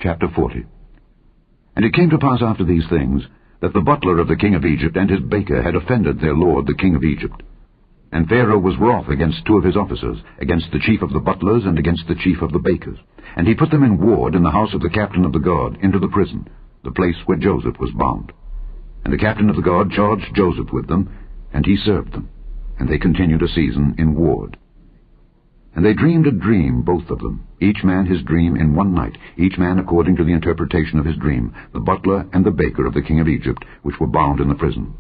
Chapter 40. And it came to pass after these things, that the butler of the king of Egypt and his baker had offended their lord the king of Egypt. And Pharaoh was wroth against two of his officers, against the chief of the butlers and against the chief of the bakers. And he put them in ward in the house of the captain of the guard, into the prison, the place where Joseph was bound. And the captain of the guard charged Joseph with them, and he served them. And they continued a season in ward. And they dreamed a dream, both of them, each man his dream in one night, each man according to the interpretation of his dream, the butler and the baker of the king of Egypt, which were bound in the prison.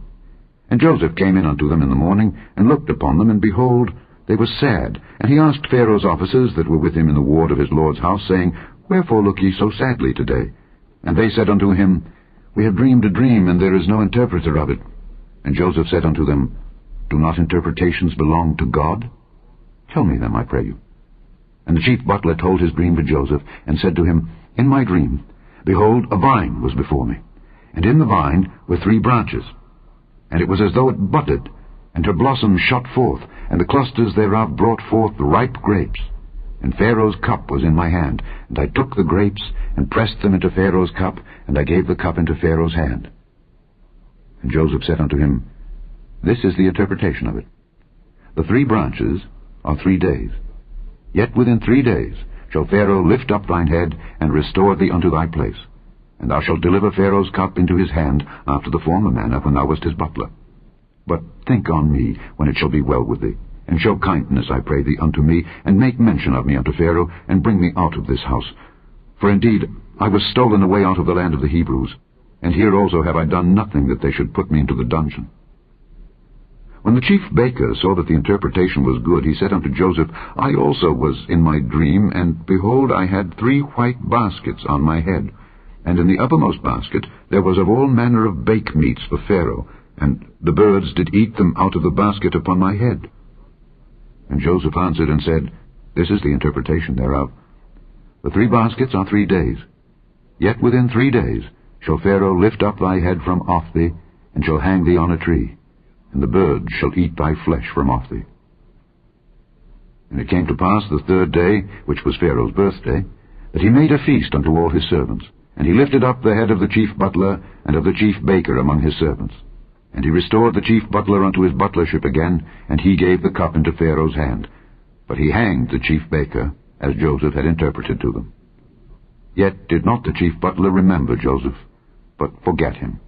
And Joseph came in unto them in the morning, and looked upon them, and behold, they were sad. And he asked Pharaoh's officers that were with him in the ward of his lord's house, saying, Wherefore look ye so sadly today? And they said unto him, We have dreamed a dream, and there is no interpreter of it. And Joseph said unto them, Do not interpretations belong to God? Tell me them, I pray you. And the chief butler told his dream to Joseph, and said to him, In my dream, behold, a vine was before me, and in the vine were 3 branches. And it was as though it budded, and her blossoms shot forth, and the clusters thereof brought forth ripe grapes. And Pharaoh's cup was in my hand, and I took the grapes, and pressed them into Pharaoh's cup, and I gave the cup into Pharaoh's hand. And Joseph said unto him, This is the interpretation of it. The 3 branches are 3 days. Yet within 3 days shall Pharaoh lift up thine head, and restore thee unto thy place. And thou shalt deliver Pharaoh's cup into his hand, after the former manner when thou wast his butler. But think on me when it shall be well with thee, and show kindness, I pray thee, unto me, and make mention of me unto Pharaoh, and bring me out of this house. For indeed I was stolen away out of the land of the Hebrews, and here also have I done nothing that they should put me into the dungeon. When the chief baker saw that the interpretation was good, he said unto Joseph, I also was in my dream, and behold, I had 3 white baskets on my head, and in the uppermost basket there was of all manner of bake meats for Pharaoh, and the birds did eat them out of the basket upon my head. And Joseph answered and said, This is the interpretation thereof. The 3 baskets are 3 days. Yet within 3 days shall Pharaoh lift up thy head from off thee, and shall hang thee on a tree, and the birds shall eat thy flesh from off thee. And it came to pass the 3rd day, which was Pharaoh's birthday, that he made a feast unto all his servants. And he lifted up the head of the chief butler and of the chief baker among his servants. And he restored the chief butler unto his butlership again, and he gave the cup into Pharaoh's hand. But he hanged the chief baker, as Joseph had interpreted to them. Yet did not the chief butler remember Joseph, but forgat him.